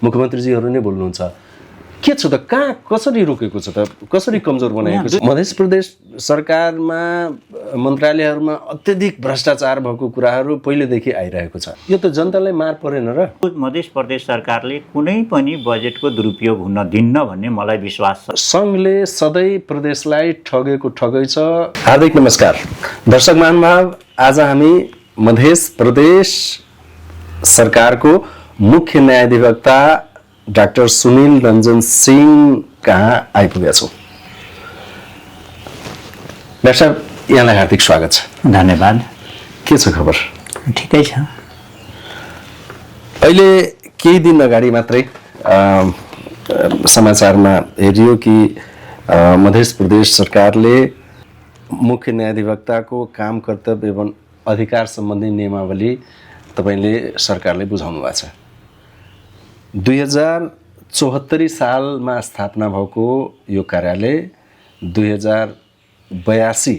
मुख्यमन्त्रीजीहरू नै बोल्नुहुन्छ के छ त कहाँ कसरी रोकेको छ त कसरी कमजोर बनाएको छ मध्य प्रदेश सरकारमा मन्त्रालयहरूमा अत्यधिक भ्रष्टाचार भएको कुराहरू पहिलेदेखि आइरहेको छ यो त जनतालाई मार परेन र मध्य प्रदेश सरकारले कुनै पनि बजेटको दुरुपयोग हुन दिन्न भन्ने मलाई विश्वास छ सङ्घले सधैँ प्रदेशलाई ठगेको ठगै छ हार्दिक नमस्कार दर्शक महानुभाव आज हामी मध्य प्रदेश सरकारको मुख्य न्यायाधिवक्ता डाक्टर सुनिल रञ्जन सिंह कहाँ आइपुगेका छौँ डाक्टर साहब यहाँलाई हार्दिक स्वागत छ धन्यवाद के छ खबर ठिकै छ अहिले केही दिन अगाडि मात्रै समाचारमा हेरियो कि मध्य प्रदेश सरकारले मुख्य न्यायाधिवक्ताको काम कर्तव्य एवं अधिकार सम्बन्धी नियमावली तपाईले सरकारले बुझाउनु भएको छ 2074 सालमा स्थापना भएको यो कार्यालय 2082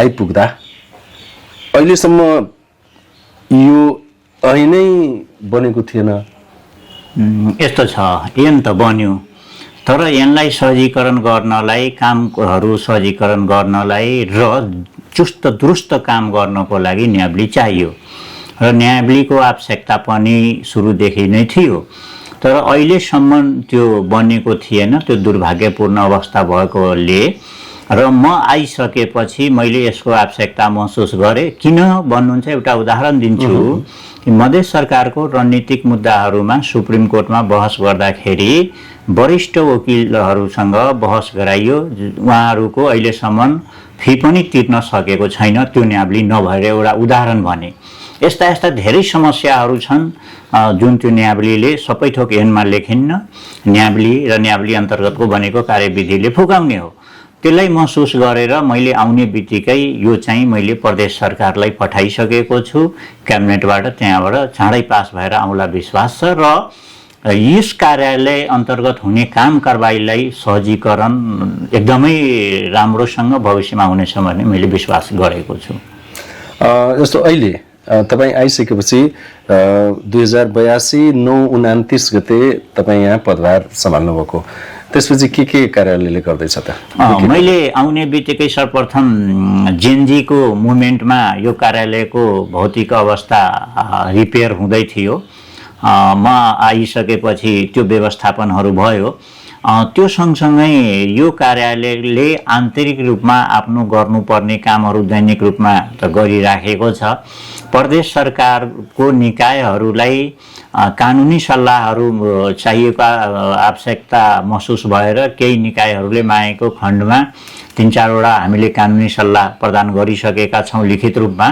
आइपुग्दा अहिलेसम्म यो ऐनै बनेको थिएन यस्तो छ ऐन त बन्यो तर ऐनलाई सहजीकरण गर्नलाई कामहरू सहजीकरण गर्नलाई र चुस्त दुरुस्त काम गर्नको लागि न्यायावली चाहियो र न्यायावलीको आवश्यकता पनि सुरुदेखि नै थियो तर अहिलेसम्म त्यो बनेको थिएन त्यो दुर्भाग्यपूर्ण अवस्था भएकोले र म आइसकेपछि मैले यसको आवश्यकता महसुस गरेँ किन भन्नुहुन्छ एउटा उदाहरण दिन्छु कि मध्य सरकारको रणनीतिक मुद्दाहरूमा सुप्रिम कोर्टमा बहस गर्दाखेरि वरिष्ठ वकिलहरूसँग बहस गराइयो उहाँहरूको अहिलेसम्म फी पनि तिर्न सकेको छैन त्यो न्यायावली नभएर एउटा उदाहरण भने यस्ता यस्ता धेरै समस्याहरू छन् जुन त्यो न्यायावलीले सबै थोक ऐनमा लेखिन्न न्यायावली र न्यायावली अन्तर्गतको बनेको कार्यविधिले फुकाउने हो त्यसलाई महसुस गरेर मैले आउने बित्तिकै यो चाहिँ मैले प्रदेश सरकारलाई पठाइसकेको छु क्याबिनेटबाट त्यहाँबाट चाँडै पास भएर आउला विश्वास छ र यस कार्यालय अन्तर्गत हुने काम कारबाहीलाई सहजीकरण एकदमै राम्रोसँग भविष्यमा हुनेछ भन्ने मैले विश्वास गरेको छु जस्तो अहिले तपाईँ आइसकेपछि 2082 9/29 गते तपाईँ यहाँ पदभार सम्हाल्नु भएको त्यसपछि के कार्यालयले गर्दैछ त मैले आउने बित्तिकै सर्वप्रथम जेनजीको मुभमेन्टमा यो कार्यालयको भौतिक अवस्था रिपेयर हुँदै थियो म आइसकेपछि त्यो व्यवस्थापनहरू भयो त्यो सँगसँगै यो कार्यालयले आन्तरिक रूपमा आफ्नो गर्नुपर्ने कामहरू दैनिक रूपमा त गरिराखेको छ प्रदेश सरकारको निकायहरूलाई कानुनी सल्लाहहरू चाहिएको आवश्यकता महसुस भएर केही निकायहरूले मागेको खण्डमा 3-4वटा हामीले कानुनी सल्लाह प्रदान गरिसकेका छौँ लिखित रूपमा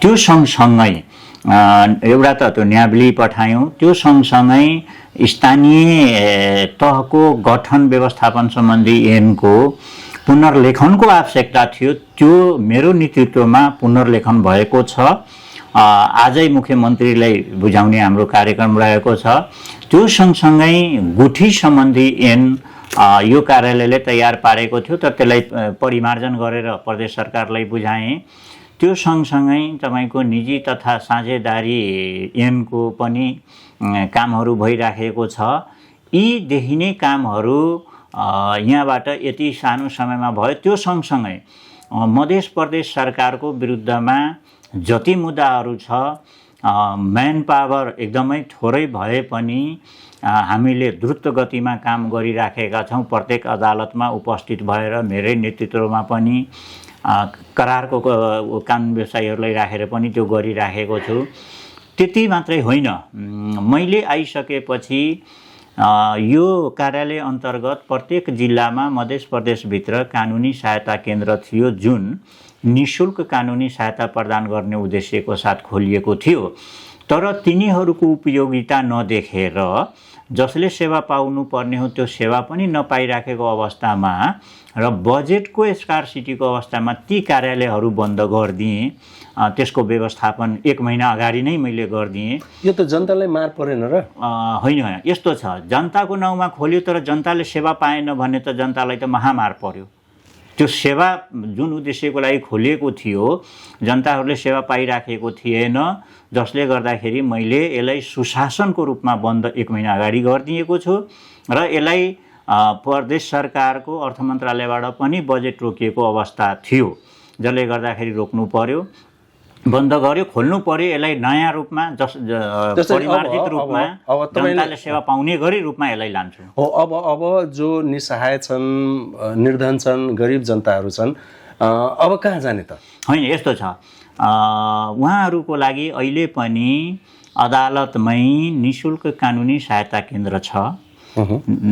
त्यो सँगसँगै एउटा त त्यो न्यायावली पठायौँ त्यो सँगसँगै स्थानीय तहको गठन व्यवस्थापन सम्बन्धी ऐनको पुनर्लेखनको आवश्यकता थियो त्यो मेरो नेतृत्वमा पुनर्लेखन भएको छ आजै मुख्यमन्त्रीलाई बुझाउने हाम्रो कार्यक्रम रहेको छ त्यो सँगसँगै गुठी सम्बन्धी ऐन यो कार्यालयले तयार पारेको थियो तर त्यसलाई परिमार्जन गरेर प्रदेश सरकारलाई बुझाएँ त्यो सँगसँगै तपाईँको निजी तथा साझेदारी ऐनको पनि कामहरू भइराखेको छ यीदेखि नै कामहरू यहाँबाट यति सानो समयमा भयो त्यो सँगसँगै मध्य प्रदेश सरकारको विरुद्धमा जति मुद्दाहरू छ म्यान पावर एकदमै थोरै भए पनि हामीले द्रुत गतिमा काम गरिराखेका छौँ प्रत्येक अदालतमा उपस्थित भएर मेरै नेतृत्वमा पनि करारको कानुन व्यवसायीहरूलाई राखेर पनि त्यो गरिराखेको छु त्यति मात्रै होइन मैले आइसकेपछि यो कार्यालय अन्तर्गत प्रत्येक जिल्लामा मध्य प्रदेशभित्र कानुनी सहायता केन्द्र थियो जुन निःशुल्क कानुनी सहायता प्रदान गर्ने उद्देश्यको साथ खोलिएको थियो तर तिनीहरूको उपयोगिता नदेखेर जसले सेवा पाउनु पर्ने हो त्यो सेवा पनि नपाइराखेको अवस्थामा र बजेटको स्कार्सिटीको अवस्थामा ती कार्यालयहरू बन्द गरिदिएँ त्यसको व्यवस्थापन 1 महिना अगाडि नै मैले गरिदिएँ यो त जनतालाई मार परेन र होइन यस्तो छ जनताको नाउँमा खोल्यो तर जनताले सेवा पाएन भने त जनतालाई त महामार पर्यो त्यो सेवा जुन उद्देश्यको लागि खोलिएको थियो जनताहरूले सेवा पाइराखेको थिएन, जसले गर्दाखेरि मैले यसलाई सुशासनको रूपमा बन्द 1 महिना अगाडि गरिदिएको छु र यसलाई प्रदेश सरकारको अर्थ मन्त्रालयबाट पनि बजेट रोकिएको अवस्था थियो, जसले गर्दाखेरि रोक्नु पर्यो, बन्द गर्यो, खोल्नु पर्यो। यसलाई नयाँ रूपमा परिमार्जित रूपमा जनताले सेवा पाउने गरी रूपमा यसलाई लान्छु। हो, अब जो निसहाय छन्, निर्धन छन्, गरिब जनताहरू छन्, अब कहाँ जाने त? होइन, यस्तो छ, उहाँहरूको लागि अहिले पनि अदालतमै निःशुल्क कानुनी सहायता केन्द्र छ,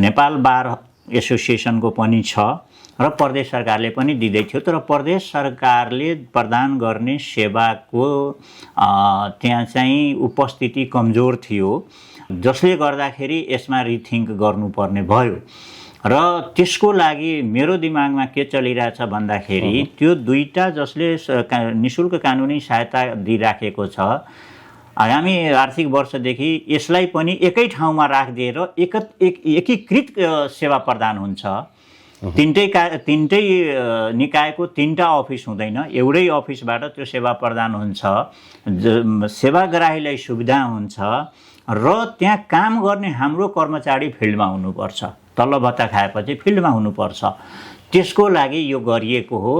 नेपाल बार एसोसिएसनको पनि छ र प्रदेश सरकारले पनि दिँदै थियो। तर प्रदेश सरकारले प्रदान गर्ने सेवाको त्यहाँ चाहिँ उपस्थिति कमजोर थियो, जसले गर्दाखेरि यसमा रिथिङ्क गर्नुपर्ने भयो। र त्यसको लागि मेरो दिमागमा के चलिरहेछ भन्दाखेरि त्यो दुईटा जसले निःशुल्क कानुनी सहायता दिइराखेको छ, आगामी आर्थिक वर्षदेखि यसलाई पनि एकै ठाउँमा राखिदिएर एकीकृत सेवा प्रदान हुन्छ। तिनटै निकायको 3टा अफिस हुँदैन, एउटै अफिसबाट त्यो सेवा प्रदान हुन्छ, सेवाग्राहीलाई सुविधा हुन्छ र त्यहाँ काम गर्ने हाम्रो कर्मचारी फिल्डमा हुनुपर्छ, तल्लो भत्ता खाएपछि फिल्डमा हुनुपर्छ। त्यसको लागि यो गरिएको हो।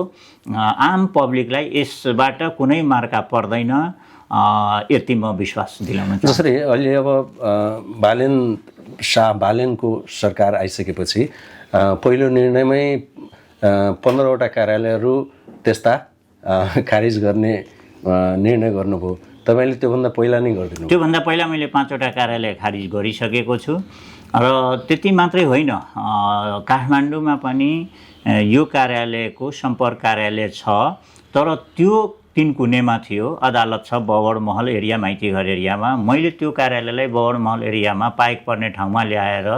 आम पब्लिकलाई यसबाट कुनै मार्का पर्दैन, यति म विश्वास दिलाउन चाहन्छु। जसरी अहिले अब बालेनको सरकार आइसकेपछि पहिलो निर्णयमै 15वटा कार्यालयहरू त्यस्ता खारिज गर्ने निर्णय गर्नुभयो। तपाईँले त्योभन्दा पहिला नै गरिदिनु? त्योभन्दा पहिला मैले 5वटा कार्यालय खारिज गरिसकेको छु र त्यति मात्रै होइन, काठमाडौँमा पनि यो कार्यालयको सम्पर्क कार्यालय छ, तर त्यो 3 कुनेमा थियो। अदालत छ बगडमहल एरिया, माइतीघर एरियामा। मैले त्यो कार्यालयलाई बगडमहल एरियामा पाइक पर्ने ठाउँमा ल्याएर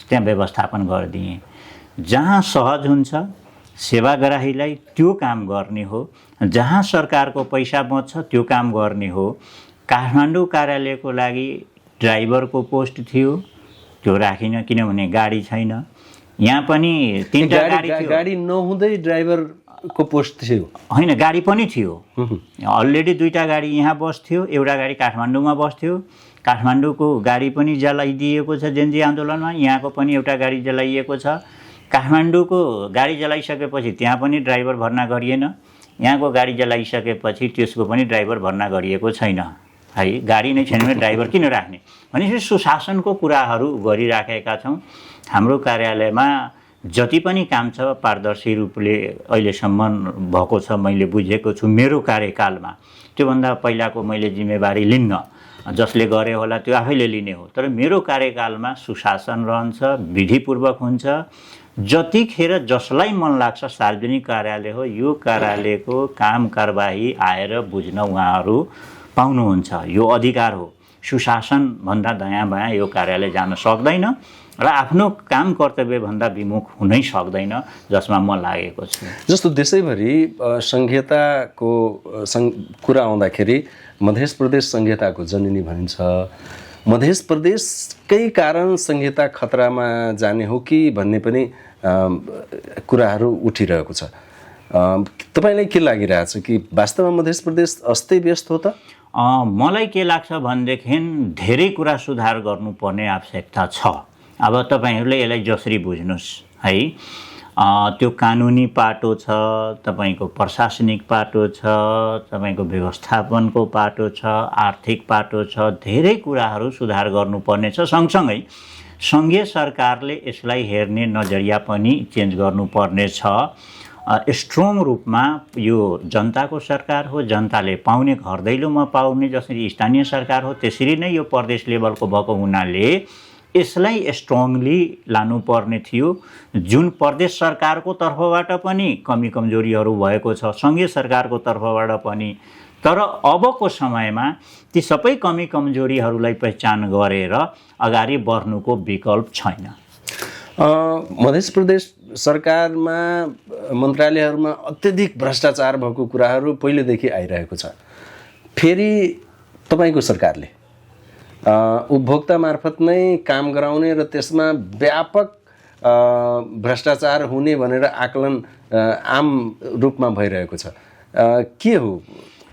त्यहाँ व्यवस्थापन गरिदिएँ। जहाँ सहज हुन्छ सेवाग्राहीलाई त्यो काम गर्ने हो, जहाँ सरकारको पैसा बच्छ त्यो काम गर्ने हो। काठमाडौँ कार्यालयको लागि ड्राइभरको पोस्ट थियो, त्यो राखिन, किनभने गाडी छैन। यहाँ पनि 3टा गाडी थियो। गाडी नहुँदै ड्राइभरको पोस्ट थियो? होइन, गाडी पनि थियो। अलरेडी 2टा गाडी यहाँ बस्थ्यो, एउटा गाडी काठमाडौँमा बस्थ्यो। काठमाडौँको गाडी पनि जलाइदिएको छ जेन्जी आन्दोलनमा, यहाँको पनि एउटा गाडी जलाइएको छ। काठमाडौँको गाडी जलाइसकेपछि त्यहाँ पनि ड्राइभर भर्ना गरिएन, यहाँको गाडी जलाइसकेपछि त्यसको पनि ड्राइभर भर्ना गरिएको छैन। है, गाडी नै छैन भने ड्राइभर किन राख्ने? भनेपछि सुशासनको कुराहरू गरिराखेका छौँ। हाम्रो कार्यालयमा जति पनि काम छ पारदर्शी रूपले अहिलेसम्म भएको छ, मैले बुझेको छु मेरो कार्यकालमा। त्योभन्दा पहिलाको मैले जिम्मेवारी लिन्न, जसले गरे होला त्यो आफैले लिने हो। तर मेरो कार्यकालमा सुशासन रहन्छ, विधिपूर्वक हुन्छ। जतिखेर जसलाई मन लाग्छ सार्वजनिक कार्यालय हो, यो कार्यालयको काम कारबाही आएर बुझ्न उहाँहरू पाउनुहुन्छ, यो अधिकार हो। सुशासन भन्दा दायाँ बायाँ यो कार्यालय जान सक्दैन र आफ्नो काम कर्तव्यभन्दा विमुख हुनै सक्दैन, जसमा म लागेको छु। जस्तो देशैभरि संहिताको कुरा आउँदाखेरि मध्य प्रदेश संहिताको जननी भनिन्छ। मध्य प्रदेशकै कारण संहिता खतरामा जाने हो कि भन्ने पनि कुराहरू उठिरहेको छ। तपाईँलाई के लागिरहेछ कि वास्तवमा मध्य प्रदेश अस्तव्यस्त हो त? मलाई के लाग्छ भनेदेखि धेरै कुरा सुधार गर्नुपर्ने आवश्यकता छ। अब तपाईँहरूले यसलाई जसरी बुझ्नुहोस् है, त्यो कानुनी पाटो छ, तपाईँको प्रशासनिक पाटो छ, तपाईँको व्यवस्थापनको पाटो छ, आर्थिक पाटो छ, धेरै कुराहरू सुधार गर्नुपर्ने छ। सँगसँगै सङ्घीय सरकारले यसलाई हेर्ने नजरिया पनि चेन्ज गर्नुपर्ने छ। स्ट्रङ रूपमा यो जनताको सरकार हो, जनताले पाउने घर दैलोमा पाउने जसरी स्थानीय सरकार हो, त्यसरी नै यो प्रदेश लेभलको भएको हुनाले यसलाई स्ट्रङली लानुपर्ने थियो। जुन प्रदेश सरकारको तर्फबाट पनि कमी कमजोरीहरू भएको छ, सङ्घीय सरकारको तर्फबाट पनि। तर अबको समयमा ती सबै कमी कमजोरीहरूलाई पहिचान गरेर अगाडि बढ्नुको विकल्प छैन। मध्य प्रदेश सरकारमा मन्त्रालयहरूमा अत्यधिक भ्रष्टाचार भएको कुराहरू पहिलेदेखि आइरहेको छ। फेरि तपाईँको सरकारले उपभोक्ता मार्फत नै काम गराउने र त्यसमा व्यापक भ्रष्टाचार हुने भनेर आकलन आम रूपमा भइरहेको छ। के हो?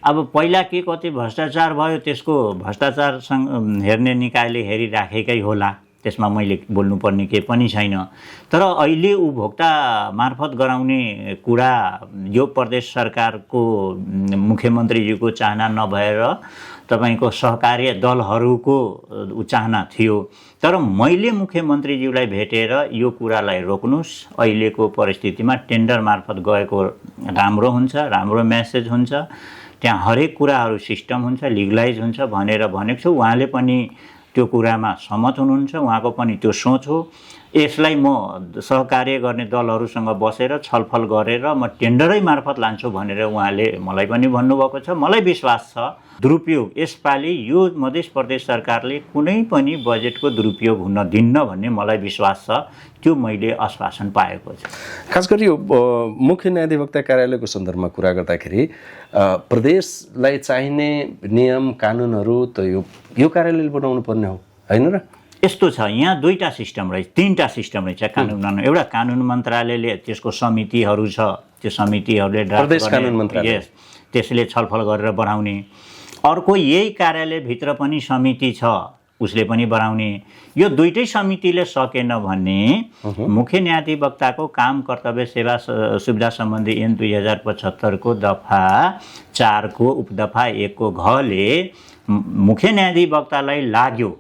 अब पहिला के कति भ्रष्टाचार भयो त्यसको भ्रष्टाचारसँग हेर्ने निकायले हेरिराखेकै होला, त्यसमा मैले बोल्नुपर्ने केही पनि छैन। तर अहिले उपभोक्ता मार्फत गराउने कुरा यो प्रदेश सरकारको मुख्यमन्त्रीजीको चाहना नभएर तपाईको सहकार्य दलहरूको चाहना थियो। तर मैले मुख्यमन्त्रीज्यूलाई भेटेर यो कुरालाई रोक्नुस्, अहिलेको परिस्थितिमा टेन्डर मार्फत गएको राम्रो हुन्छ, राम्रो मेसेज हुन्छ, त्यहाँ हरेक कुराहरू सिस्टम हुन्छ, लिगलाइज हुन्छ भनेर भनेको छु। उहाँले पनि त्यो कुरामा सहमत हुनुहुन्छ, उहाँको पनि त्यो सोच हो। यसलाई म सहकार्य गर्ने दलहरूसँग बसेर छलफल गरेर म टेन्डरै मार्फत लान्छु भनेर उहाँले मलाई पनि भन्नुभएको छ। मलाई विश्वास छ दुरुपयोग यसपालि यो मध्य प्रदेश सरकारले कुनै पनि बजेटको दुरुपयोग हुन दिन्न भन्ने मलाई विश्वास छ। त्यो मैले आश्वासन पाएको छु। खास गरी यो मुख्य न्यायाधिवक्ता कार्यालयको सन्दर्भमा कुरा गर्दाखेरि प्रदेशलाई चाहिने नियम कानुनहरू त यो कार्यालयले बनाउनु पर्ने हो, हैन र? यस्तो छ, यहाँ दुईटा सिस्टम रहेछ, तीनटा सिस्टम रहेछ कानुन। एउटा कानुन मन्त्रालयले त्यसको समितिहरू छ, त्यो समितिहरूले प्रदेश कानुन मन्त्रालय त्यसले छलफल गरेर बनाउने। अर्को यही कार्यालयभित्र पनि समिति छ, उसले पनि बनाउने। यो दुईटै समितिले सकेन भने मुख्य न्यायाधिवक्ताको काम कर्तव्य सेवा सुविधा सम्बन्धी ऐन 2075 को दफा 4 को उपदफा 1 को घले मुख्य न्यायाधिवक्तालाई लाग्यो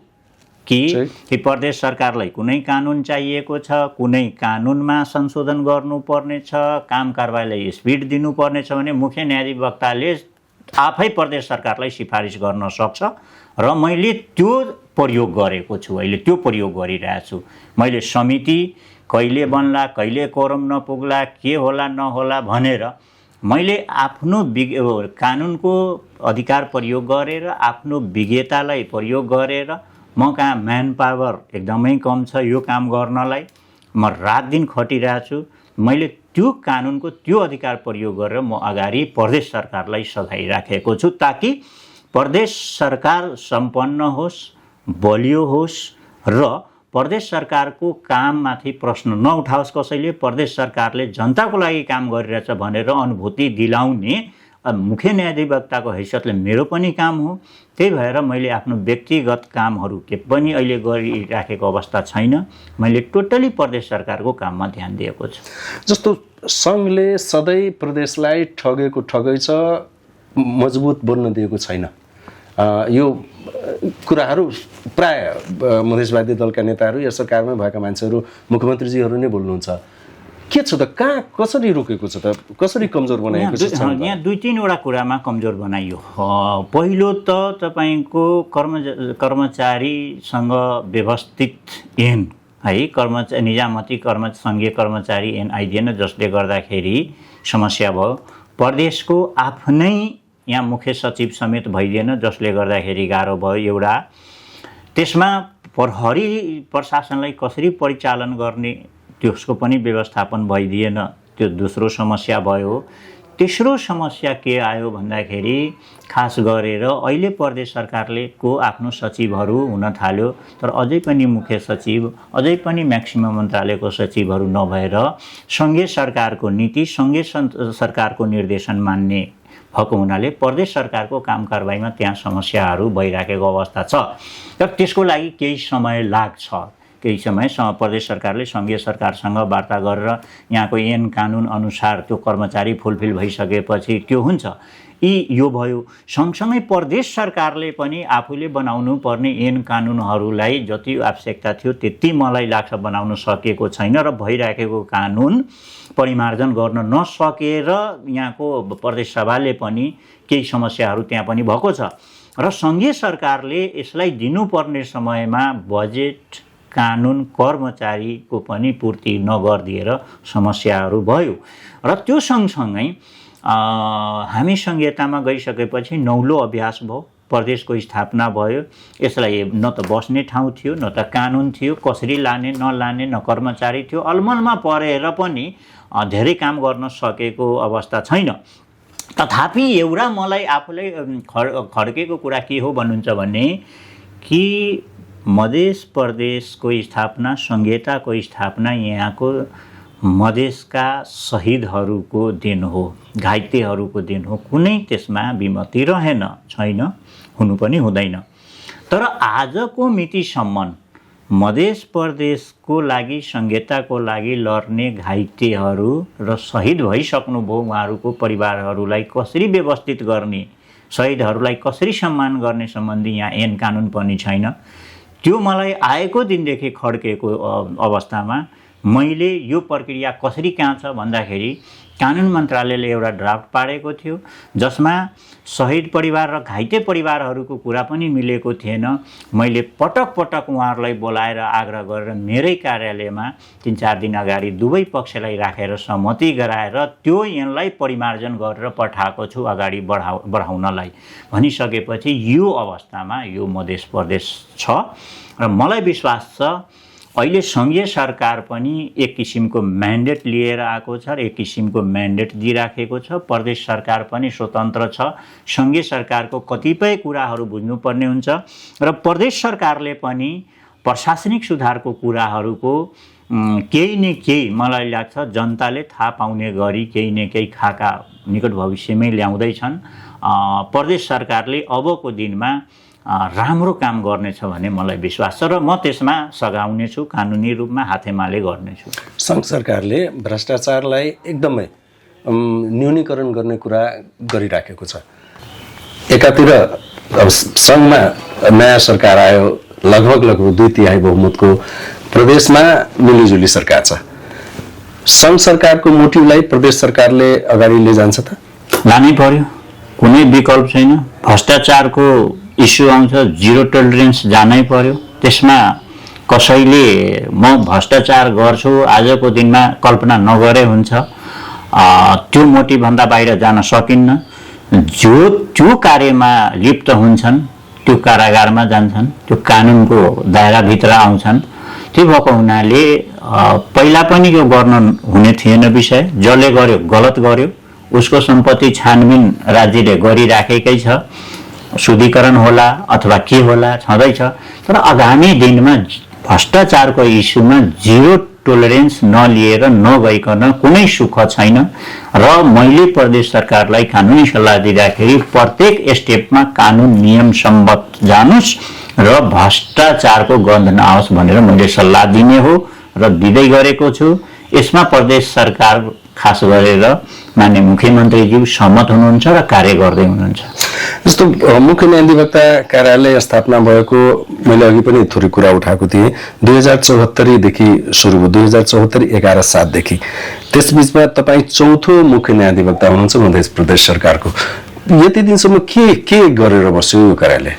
कि प्रदेश सरकारलाई कुनै कानुन चाहिएको छ, कुनै कानुनमा संशोधन गर्नुपर्ने छ, काम कारबाहीलाई स्पिड दिनुपर्ने छ भने मुख्य न्यायाधिवक्ताले आफै प्रदेश सरकारलाई सिफारिस गर्न सक्छ। र मैले त्यो प्रयोग गरेको छु, अहिले त्यो प्रयोग गरिरहेको छु। मैले समिति कहिले बन्ला, कहिले कोरम नपुग्ला, के होला नहोला भनेर मैले आफ्नो कानुनको अधिकार प्रयोग गरेर, आफ्नो विज्ञतालाई प्रयोग गरेर, म कहाँ म्यान पावर एकदमै कम छ यो काम गर्नलाई, म रात दिन खटिरहेको छु। मैले त्यो कानुनको त्यो अधिकार प्रयोग गरेर म अगाडि प्रदेश सरकारलाई सघाइराखेको छु, ताकि प्रदेश सरकार सम्पन्न होस्, बलियो होस् र प्रदेश सरकारको काममाथि प्रश्न नउठाओस् कसैले। प्रदेश सरकारले जनताको लागि काम गरिरहेछ भनेर अनुभूति दिलाउने मुख्य न्यायाधिवक्ताको हैसियतले मेरो पनि काम हो। त्यही भएर मैले आफ्नो व्यक्तिगत कामहरू के पनि अहिले गरिराखेको अवस्था छैन। मैले टोटली प्रदेश सरकारको काममा ध्यान दिएको छु। जस्तो सङ्घले सधैँ प्रदेशलाई ठगेको ठगै छ, मजबुत बन्न दिएको छैन, यो कुराहरू प्राय मधेसवादी दलका नेताहरू या सरकारमा भएका मान्छेहरू मुख्यमन्त्रीजीहरू नै बोल्नुहुन्छ। के छ त, कहाँ कसरी रोकेको छ त, कसरी कमजोर बनाएको छ? यहाँ दुई तीनवटा कुरामा कमजोर बनाइयो। पहिलो त तपाईको कर्मचारीसँग व्यवस्थित ऐन है, निजामती सङ्घीय कर्मचारी ऐन आइदिएन, जसले गर्दाखेरि समस्या भयो। प्रदेशको आफ्नै यहाँ मुख्य सचिव समेत भइदिएन, जसले गर्दाखेरि गाह्रो भयो एउटा। त्यसमा प्रहरी प्रशासनलाई कसरी परिचालन गर्ने त्यसको पनि व्यवस्थापन भइदिएन, त्यो दोस्रो समस्या भयो। तेस्रो समस्या के आयो भन्दाखेरि खास गरेर अहिले प्रदेश सरकारले को आफ्नो सचिवहरू हुन थाल्यो, तर अझै पनि मुख्य सचिव, अझै पनि म्याक्सिमम मन्त्रालयको सचिवहरू नभएर सङ्घीय सरकारको नीति, सङ्घीय सरकारको निर्देशन मान्ने भएको हुनाले प्रदेश सरकारको काम कारबाहीमा त्यहाँ समस्याहरू भइराखेको अवस्था छ। तर त्यसको लागि केही समय लाग्छ। केही समय प्रदेश सरकारले सङ्घीय सरकारसँग वार्ता गरेर यहाँको ऐन कानुन अनुसार त्यो कर्मचारी फुलफिल भइसकेपछि त्यो हुन्छ। यो भयो। सँगसँगै प्रदेश सरकारले पनि आफूले बनाउनु पर्ने ऐन कानुनहरूलाई जति आवश्यकता थियो त्यति मलाई लाग्छ बनाउन सकेको छैन, र भइराखेको कानुन परिमार्जन गर्न नसकेर यहाँको प्रदेश सभाले पनि केही समस्याहरू त्यहाँ पनि भएको छ। र सङ्घीय सरकारले यसलाई दिनुपर्ने समयमा बजेट, कानुन, कर्मचारीको पनि पूर्ति नगरिदिएर समस्याहरू भयो। र त्यो सँगसँगै हामी संहितामा गइसकेपछि नौलो अभ्यास भयो, प्रदेशको स्थापना भयो। यसलाई न त बस्ने ठाउँ थियो, न त कानुन थियो, कसरी लाने नलाने, न कर्मचारी थियो। अलमलमा परेर पनि धेरै काम गर्न सकेको अवस्था छैन। तथापि एउटा मलाई आफूलाई खड्केको कुरा के हो भन्नुहुन्छ भने कि मधेस प्रदेशको स्थापना, संहिताको स्थापना यहाँको मधेसका शहीदहरूको दिन हो, घाइतेहरूको दिन हो। कुनै त्यसमा विमति रहेन, छैन, हुनु पनि हुँदैन। तर आजको मितिसम्म मधेस प्रदेशको लागि, संहिताको लागि लड्ने घाइतेहरू र शहीद भइसक्नुभयो उहाँहरूको परिवारहरूलाई कसरी व्यवस्थित गर्ने, शहीदहरूलाई कसरी सम्मान गर्ने सम्बन्धी यहाँ ऐन कानुन पनि छैन। त्यो मलाई आएको दिनदेखि खड्केको अवस्थामा मैले यो प्रक्रिया कसरी कहाँ छ भन्दाखेरि कानुन मन्त्रालयले एउटा ड्राफ्ट पारेको थियो जसमा शहीद परिवार र घाइते परिवारहरूको कुरा पनि मिलेको थिएन। मैले पटक पटक उहाँहरूलाई बोलाएर आग्रह गरेर मेरै कार्यालयमा 3-4 दिन अगाडि दुवै पक्षलाई राखेर सहमति गराएर त्यो ऐनलाई परिमार्जन गरेर पठाएको छु अगाडि बढाउनलाई। भनिसकेपछि यो अवस्थामा यो मधेस प्रदेश छ र मलाई विश्वास छ अहिले सङ्घीय सरकार पनि एक किसिमको म्यान्डेट लिएर आएको छ र एक किसिमको म्यान्डेट दिइराखेको छ। प्रदेश सरकार पनि स्वतन्त्र छ, सङ्घीय सरकारको कतिपय कुराहरू बुझ्नुपर्ने हुन्छ र प्रदेश सरकारले पनि प्रशासनिक सुधारको कुराहरूको केही न केही मलाई लाग्छ जनताले थाहा पाउने गरी केही न केही खाका निकट भविष्यमै ल्याउँदैछन्। प्रदेश सरकारले अबको दिनमा राम्रो काम गर्नेछ भन्ने मलाई विश्वास छ र म त्यसमा सघाउने छु, कानुनी रूपमा हातेमाले गर्नेछु। सङ्घ सरकारले भ्रष्टाचारलाई एकदमै न्यूनीकरण गर्ने कुरा गरिराखेको छ। एकातिर अब सङ्घमा नयाँ सरकार आयो, लगभग 2/3 बहुमतको प्रदेशमा मिलिजुली सरकार छ। सङ्घ सरकारको मोटिभलाई प्रदेश सरकारले अगाडि लिजान्छ त? लानै पर्यो, कुनै विकल्प छैन। भ्रष्टाचारको इस्यु आउँछ, जिरो टलरेन्स जानै पर्यो। त्यसमा कसैले म भ्रष्टाचार गर्छु आजको दिनमा कल्पना नगरे हुन्छ, त्यो मोटिभभन्दा बाहिर जान सकिन्न। जो कार्यमा लिप्त हुन्छन् त्यो कारागारमा जान्छन्, त्यो कानुनको दायराभित्र आउँछन्। त्यो भएको हुनाले पहिला पनि यो गर्न हुने थिएन विषय। जसले गर्यो गलत गर्यो, उसको सम्पत्ति छानबिन राज्यले गरिराखेकै छ। शुद्धिकरण होला अथवा के होला छँदैछ। तर आगामी दिनमा भ्रष्टाचारको इस्युमा जिरो टोलरेन्स नलिएर नगइकन कुनै सुख छैन र मैले प्रदेश सरकारलाई कानुनी सल्लाह दिँदाखेरि प्रत्येक स्टेपमा कानुन नियम सम्बद्ध जानुस् र भ्रष्टाचारको गन्ध नआओस् भनेर मैले सल्लाह दिने हो र दिँदै गरेको छु। यसमा प्रदेश सरकार खास गरेर माननीय मुख्यमन्त्रीज्यू सहमत हुनुहुन्छ र कार्य गर्दै हुनुहुन्छ। जस्तो मुख्य न्यायाधिवक्ता कार्यालय स्थापना भएको मैले अघि पनि थोरै कुरा उठाएको थिएँ। 2074 देखि सुरु भयो, 2074 11/7 देखि। त्यसबीचमा तपाईँ चौथो मुख्य न्यायाधिवक्ता हुनुहुन्छ मध्य प्रदेश सरकारको। यति दिनसम्म के गरेर बस्यो यो कार्यालय?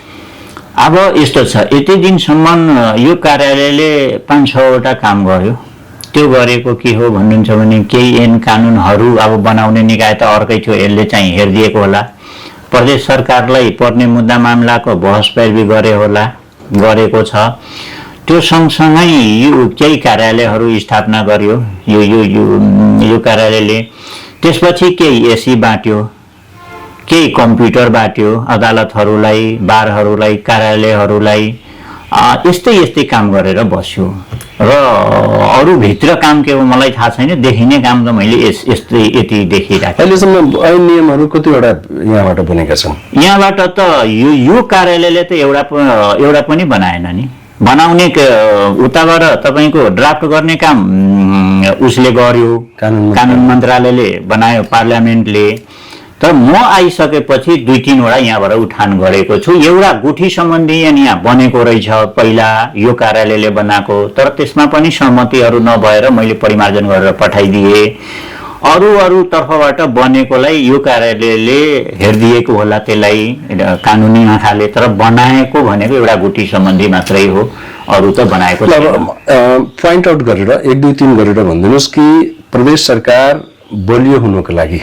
अब यस्तो छ, यति दिनसम्म यो कार्यालयले 5-6 काम गर्यो। त्यो गरेको के हो भन्नुहुन्छ भने केही ऐन कानुनहरू अब बनाउने निकाय त अर्कै थियो, यसले चाहिँ हेरिदिएको होला। प्रदेश सरकारलाई पर्ने मुद्दा मामलाको बहस पैरवी गरे होला, गरेको छ। त्यो सँगसँगै यो केही कार्यालयहरू स्थापना गर्यो यो कार्यालयले। त्यसपछि केही एसी बाँट्यो, केही कम्प्युटर बाँट्यो अदालतहरूलाई, बारहरूलाई, कार्यालयहरूलाई। यस्तै काम गरेर बस्यो र अरू भित्र काम के हो मलाई थाहा छैन। देखिने काम त मैले यति देखिराखेँ। अहिलेसम्म ऐन नियमहरू कतिवटा यहाँबाट बनेका छन्? यहाँबाट त यो कार्यालयले त एउटा पनि बनाएन नि। बनाउने उताबाट तपाईँको ड्राफ्ट गर्ने काम उसले गर्यो, कानुन मन्त्रालयले बनायो, पार्लियामेन्टले। तर म आइसकेपछि 2-3 यहाँबाट उठान गरेको छु। एउटा गुठी सम्बन्धी यहाँ बनेको रहेछ पहिला, यो कार्यालयले बनाएको, तर त्यसमा पनि सहमतिहरू नभएर मैले परिमार्जन गरेर पठाइदिएँ। अरू तर्फबाट बनेकोलाई यो कार्यालयले हेरिदिएको होला, त्यसलाई कानुनी आँखाले। तर बनाएको भनेको एउटा गुठी सम्बन्धी मात्रै हो, अरू त बनाएको छैन। पोइन्ट आउट गरेर 1-2-3 गरेर भनिदिनुहोस् कि प्रदेश सरकार बलियो हुनको लागि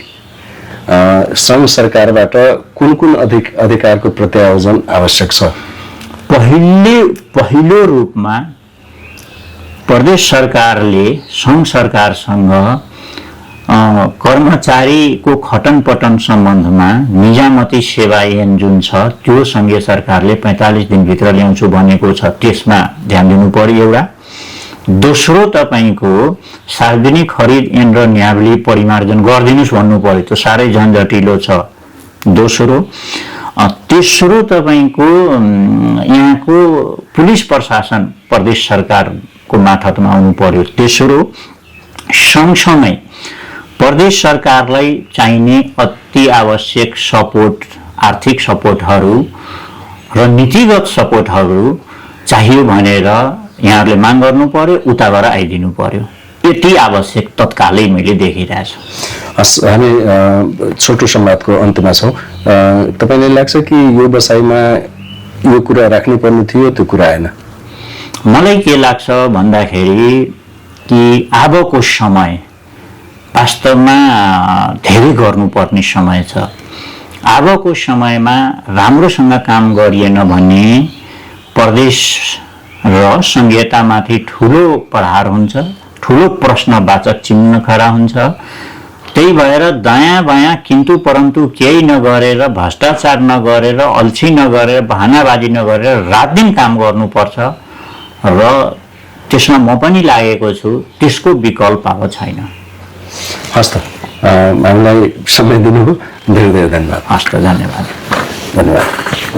सङ्घ सरकारबाट कुन अधिकारको प्रत्यायोजन आवश्यक छ? पहिलो रूपमा प्रदेश सरकारले सङ्घ सरकारसँग कर्मचारीको खटन पटन सम्बन्धमा निजामती सेवा ऐन जुन छ त्यो सङ्घीय सरकारले 45 दिनभित्र ल्याउँछु भनेको छ, त्यसमा ध्यान दिनु पर्यो एउटा। दोस्रो तपाईँको सार्वजनिक खरिद ऐन र न्यायावली परिमार्जन गरिदिनुहोस् भन्नु पर्यो, त्यो साह्रै झन्झटिलो छ। दोस्रो तेस्रो तपाईँको यहाँको पुलिस प्रशासन प्रदेश सरकारको मार्फतमा आउनु पर्यो। तेस्रो सँगसँगै प्रदेश सरकारलाई चाहिने अति आवश्यक सपोर्ट, आर्थिक सपोर्टहरू र नीतिगत सपोर्टहरू चाहियो भनेर यहाँहरूले माग गर्नु पर्यो, उताबाट आइदिनु पर्यो। यति आवश्यक तत्कालै मैले देखिरहेको छु। हामी छोटो संवादको अन्त्यमा छौँ। तपाईँलाई लाग्छ कि यो बसाइमा यो कुरा राख्नुपर्ने थियो, त्यो कुरा आएन? मलाई के लाग्छ भन्दाखेरि कि अबको समय वास्तवमा धेरै गर्नुपर्ने समय छ। अबको समयमा राम्रोसँग काम गरिएन भने प्रदेश र संघीयतामाथि ठुलो प्रहार हुन्छ, ठुलो प्रश्नवाचक चिन्ह खडा हुन्छ। त्यही भएर दायाँ बायाँ किन्तु परन्तु केही नगरेर, भ्रष्टाचार नगरेर, अल्छी नगरेर, बहानाबाजी नगरेर रात दिन काम गर्नुपर्छ र त्यसमा म पनि लागेको छु। त्यसको विकल्प अब छैन। हस् त, हामीलाई समय दिनुभयो, धेरै धेरै धन्यवाद। हस् त, धन्यवाद। धन्यवाद।